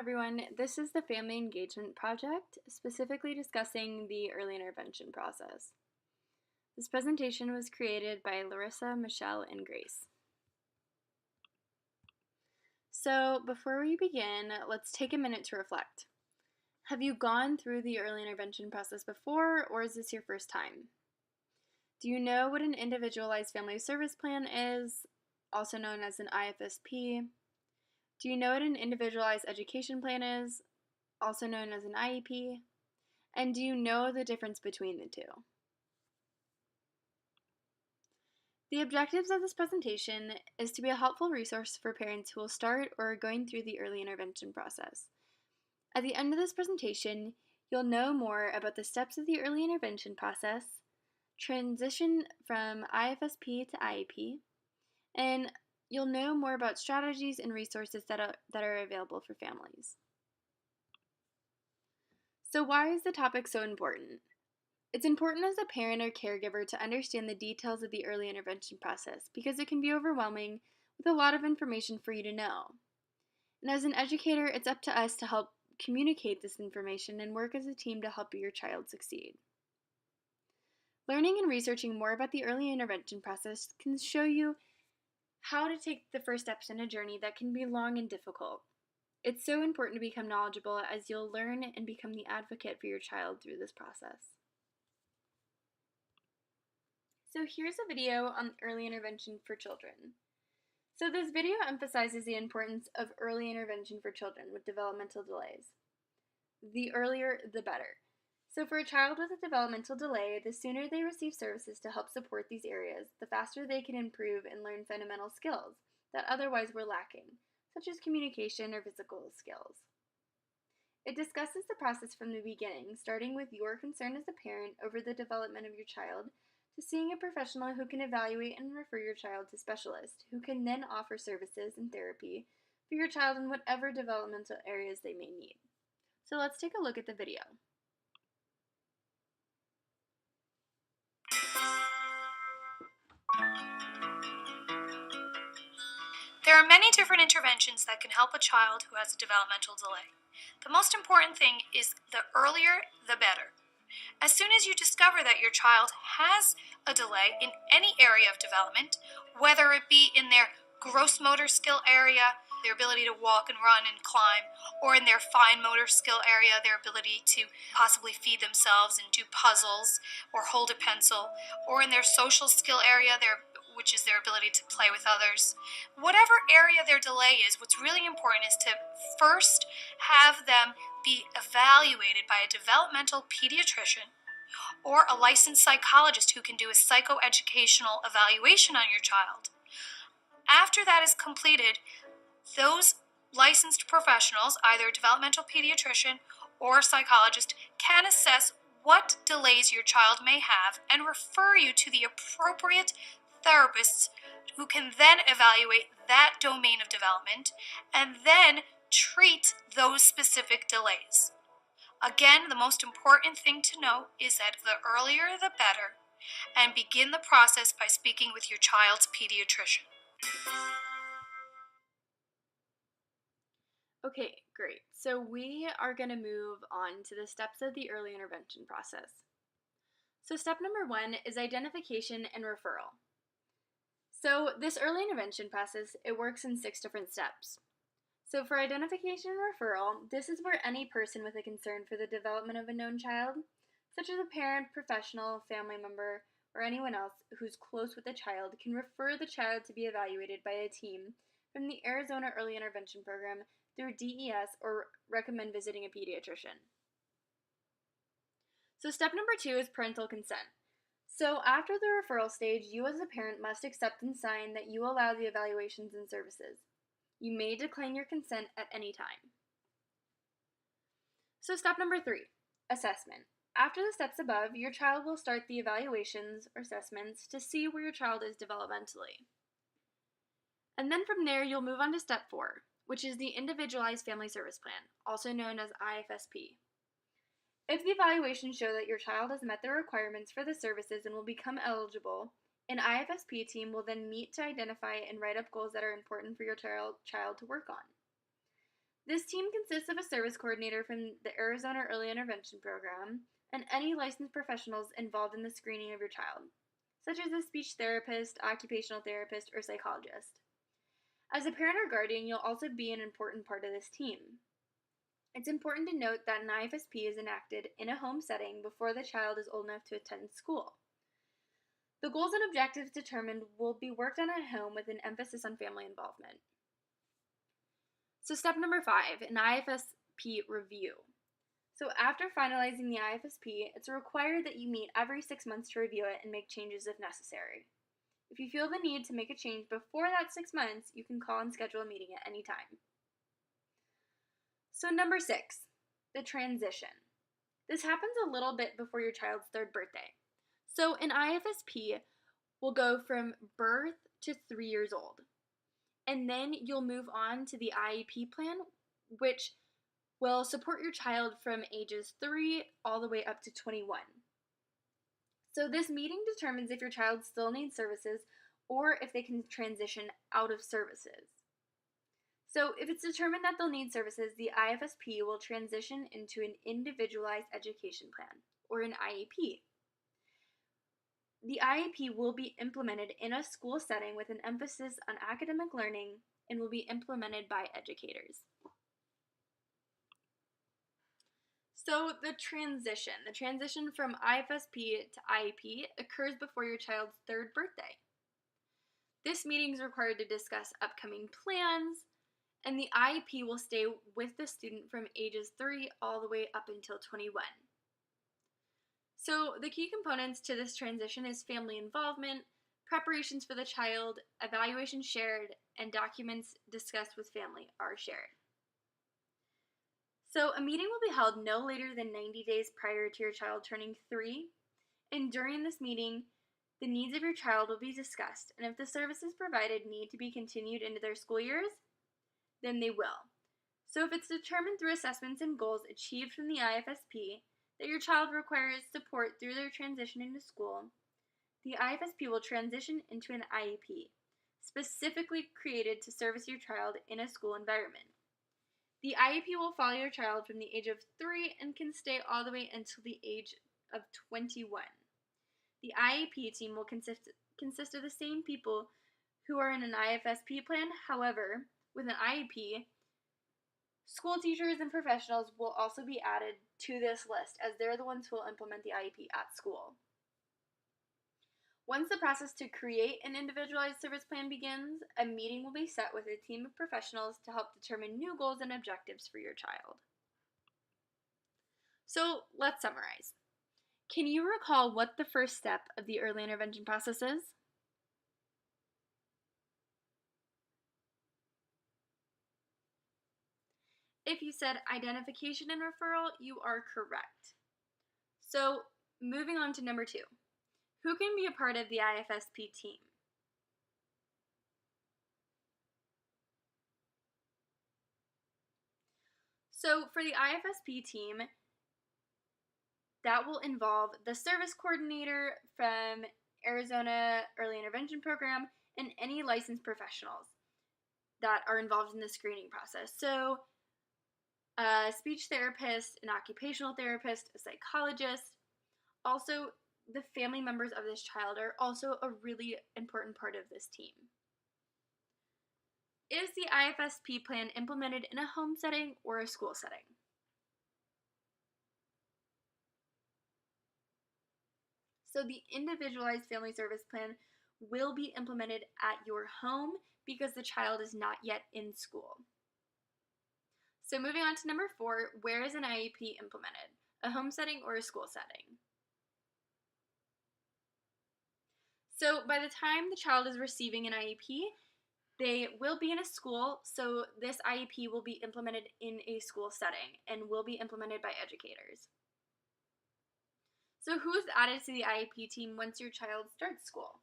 Everyone, this is the Family Engagement Project, specifically discussing the early intervention process. This presentation was created by Larissa, Michelle, and Grace. So before we begin, let's take a minute to reflect. Have you gone through the early intervention process before, or is this your first time? Do you know what an individualized family service plan is, also known as an IFSP? Do you know what an individualized education plan is, also known as an IEP? And do you know the difference between the two? The objectives of this presentation is to be a helpful resource for parents who will start or are going through the early intervention process. At the end of this presentation, you'll know more about the steps of the early intervention process, transition from IFSP to IEP, and you'll know more about strategies and resources that are available for families. So why is the topic so important? It's important as a parent or caregiver to understand the details of the early intervention process because it can be overwhelming with a lot of information for you to know. And as an educator, it's up to us to help communicate this information and work as a team to help your child succeed. Learning and researching more about the early intervention process can show you how to take the first steps in a journey that can be long and difficult. It's so important to become knowledgeable as you'll learn and become the advocate for your child through this process. So here's a video on early intervention for children. So this video emphasizes the importance of early intervention for children with developmental delays. The earlier, the better. So for a child with a developmental delay, the sooner they receive services to help support these areas, the faster they can improve and learn fundamental skills that otherwise were lacking, such as communication or physical skills. It discusses the process from the beginning, starting with your concern as a parent over the development of your child, to seeing a professional who can evaluate and refer your child to specialists, who can then offer services and therapy for your child in whatever developmental areas they may need. So let's take a look at the video. There are many different interventions that can help a child who has a developmental delay. The most important thing is the earlier, the better. As soon as you discover that your child has a delay in any area of development, whether it be in their gross motor skill area, their ability to walk and run and climb, or in their fine motor skill area, their ability to possibly feed themselves and do puzzles or hold a pencil, or in their social skill area, which is their ability to play with others. Whatever area their delay is, what's really important is to first have them be evaluated by a developmental pediatrician or a licensed psychologist who can do a psychoeducational evaluation on your child. After that is completed, those licensed professionals, either a developmental pediatrician or a psychologist, can assess what delays your child may have and refer you to the appropriate therapists who can then evaluate that domain of development and then treat those specific delays. Again, the most important thing to note is that the earlier the better, and begin the process by speaking with your child's pediatrician. Okay, great. So we are going to move on to the steps of the early intervention process. So step number 1 is identification and referral. So this early intervention process, it works in 6 different steps. So for identification and referral, this is where any person with a concern for the development of a known child, such as a parent, professional, family member, or anyone else who's close with the child, can refer the child to be evaluated by a team from the Arizona Early Intervention Program through DES or recommend visiting a pediatrician. So step number 2 is parental consent. So after the referral stage, you as a parent must accept and sign that you allow the evaluations and services. You may decline your consent at any time. So step number 3, assessment. After the steps above, your child will start the evaluations or assessments to see where your child is developmentally. And then from there, you'll move on to step 4, which is the Individualized Family Service Plan, also known as IFSP. If the evaluations show that your child has met the requirements for the services and will become eligible, an IFSP team will then meet to identify and write up goals that are important for your child to work on. This team consists of a service coordinator from the Arizona Early Intervention Program and any licensed professionals involved in the screening of your child, such as a speech therapist, occupational therapist, or psychologist. As a parent or guardian, you'll also be an important part of this team. It's important to note that an IFSP is enacted in a home setting before the child is old enough to attend school. The goals and objectives determined will be worked on at home with an emphasis on family involvement. So step number 5, an IFSP review. So after finalizing the IFSP, it's required that you meet every 6 months to review it and make changes if necessary. If you feel the need to make a change before that 6 months, you can call and schedule a meeting at any time. So number 6, the transition. This happens a little bit before your child's 3rd birthday. So an IFSP will go from birth to 3 years old. And then you'll move on to the IEP plan, which will support your child from ages 3 all the way up to 21. So this meeting determines if your child still needs services or if they can transition out of services. So if it's determined that they'll need services, the IFSP will transition into an individualized education plan, or an IEP. The IEP will be implemented in a school setting with an emphasis on academic learning and will be implemented by educators. So the transition from IFSP to IEP occurs before your child's 3rd birthday. This meeting is required to discuss upcoming plans, and the IEP will stay with the student from ages 3 all the way up until 21. So the key components to this transition is family involvement, preparations for the child, evaluation shared, and documents discussed with family are shared. So a meeting will be held no later than 90 days prior to your child turning 3, and during this meeting, the needs of your child will be discussed, and if the services provided need to be continued into their school years, then they will. So if it's determined through assessments and goals achieved from the IFSP that your child requires support through their transition into school, the IFSP will transition into an IEP, specifically created to service your child in a school environment. The IEP will follow your child from the age of 3 and can stay all the way until the age of 21. The IEP team will consist of the same people who are in an IFSP plan. However, with an IEP, school teachers and professionals will also be added to this list as they're the ones who will implement the IEP at school. Once the process to create an individualized service plan begins, a meeting will be set with a team of professionals to help determine new goals and objectives for your child. So let's summarize. Can you recall what the first step of the early intervention process is? If you said identification and referral, you are correct. So moving on to number 2. Who can be a part of the IFSP team? So for the IFSP team, that will involve the service coordinator from Arizona Early Intervention Program and any licensed professionals that are involved in the screening process. So a speech therapist, an occupational therapist, a psychologist. Also, the family members of this child are also a really important part of this team. Is the IFSP plan implemented in a home setting or a school setting? So the individualized family service plan will be implemented at your home because the child is not yet in school. So moving on to number 4, where is an IEP implemented? A home setting or a school setting? So by the time the child is receiving an IEP, they will be in a school, so this IEP will be implemented in a school setting and will be implemented by educators. So who's added to the IEP team once your child starts school?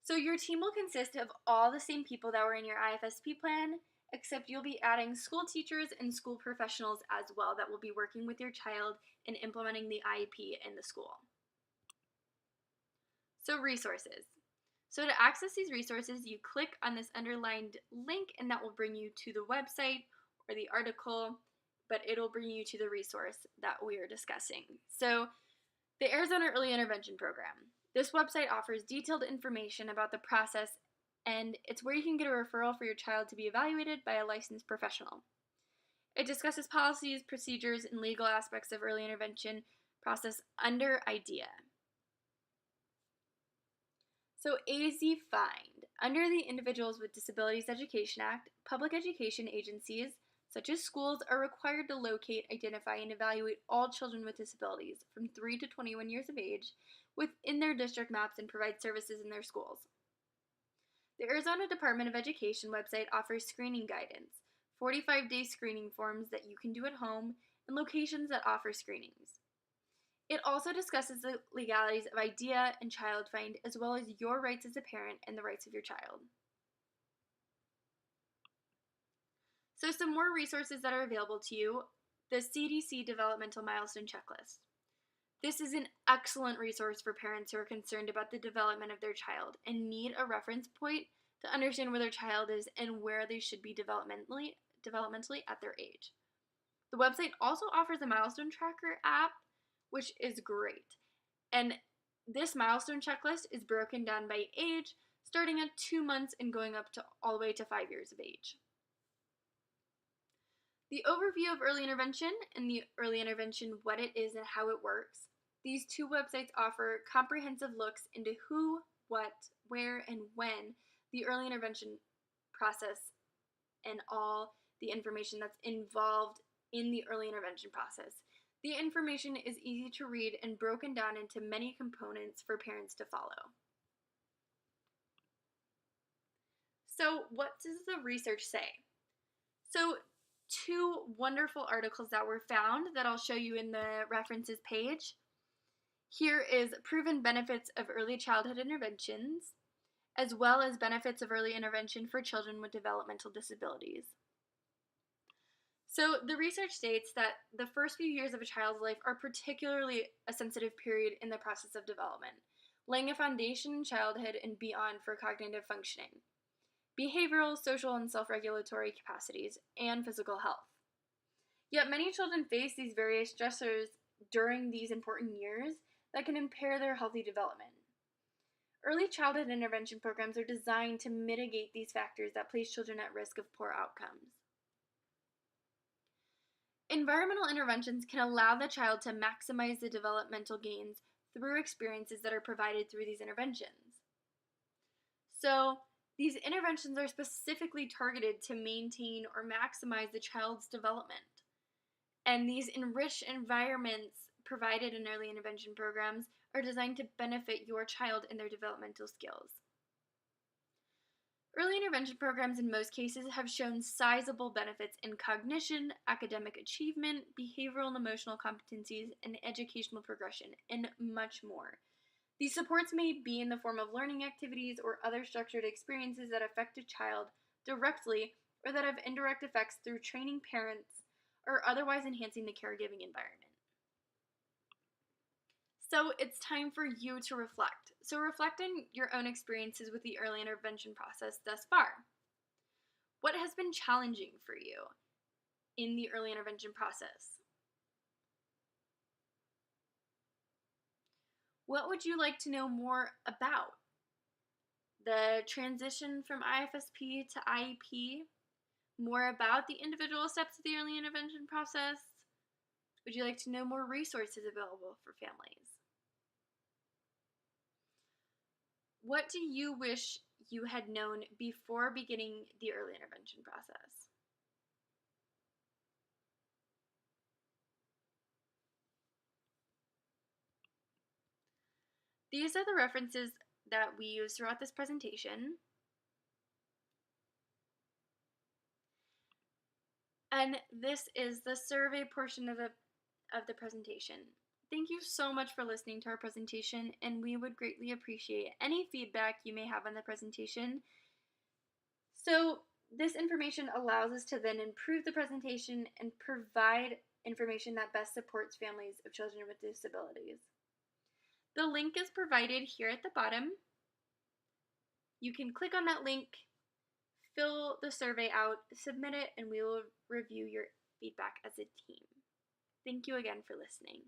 So your team will consist of all the same people that were in your IFSP plan, except you'll be adding school teachers and school professionals as well that will be working with your child in implementing the IEP in the school. So resources. So to access these resources, you click on this underlined link and that will bring you to the website or the article, but it'll bring you to the resource that we are discussing. So the Arizona Early Intervention Program. This website offers detailed information about the process, and it's where you can get a referral for your child to be evaluated by a licensed professional. It discusses policies, procedures, and legal aspects of early intervention process under IDEA. So AZ Find. Under the Individuals with Disabilities Education Act, public education agencies, such as schools, are required to locate, identify, and evaluate all children with disabilities from 3 to 21 years of age within their district maps and provide services in their schools. The Arizona Department of Education website offers screening guidance, 45-day screening forms that you can do at home, and locations that offer screenings. It also discusses the legalities of IDEA and Child Find, as well as your rights as a parent and the rights of your child. So some more resources that are available to you: the CDC Developmental Milestone Checklist. This is an excellent resource for parents who are concerned about the development of their child and need a reference point to understand where their child is and where they should be developmentally at their age. The website also offers a milestone tracker app, which is great. And this milestone checklist is broken down by age, starting at 2 months and going up to all the way to 5 years of age. The overview of early intervention and the early intervention, what it is and how it works. These two websites offer comprehensive looks into who, what, where, and when the early intervention process and all the information that's involved in the early intervention process. The information is easy to read and broken down into many components for parents to follow. So, what does the research say? So, two wonderful articles that were found that I'll show you in the references page. Here is proven benefits of early childhood interventions, as well as benefits of early intervention for children with developmental disabilities. So the research states that the first few years of a child's life are particularly a sensitive period in the process of development, laying a foundation in childhood and beyond for cognitive functioning, behavioral, social, and self-regulatory capacities, and physical health. Yet many children face these various stressors during these important years that can impair their healthy development. Early childhood intervention programs are designed to mitigate these factors that place children at risk of poor outcomes. Environmental interventions can allow the child to maximize the developmental gains through experiences that are provided through these interventions. So, these interventions are specifically targeted to maintain or maximize the child's development. And these enriched environments provided in early intervention programs are designed to benefit your child in their developmental skills. Early intervention programs in most cases have shown sizable benefits in cognition, academic achievement, behavioral and emotional competencies, and educational progression, and much more. These supports may be in the form of learning activities or other structured experiences that affect a child directly or that have indirect effects through training parents or otherwise enhancing the caregiving environment. So it's time for you to reflect. So reflect on your own experiences with the early intervention process thus far. What has been challenging for you in the early intervention process? What would you like to know more about? The transition from IFSP to IEP? More about the individual steps of the early intervention process? Would you like to know more resources available for families? What do you wish you had known before beginning the early intervention process? These are the references that we use throughout this presentation. And this is the survey portion of the presentation. Thank you so much for listening to our presentation, and we would greatly appreciate any feedback you may have on the presentation. So this information allows us to then improve the presentation and provide information that best supports families of children with disabilities. The link is provided here at the bottom. You can click on that link, fill the survey out, submit it, and we will review your feedback as a team. Thank you again for listening.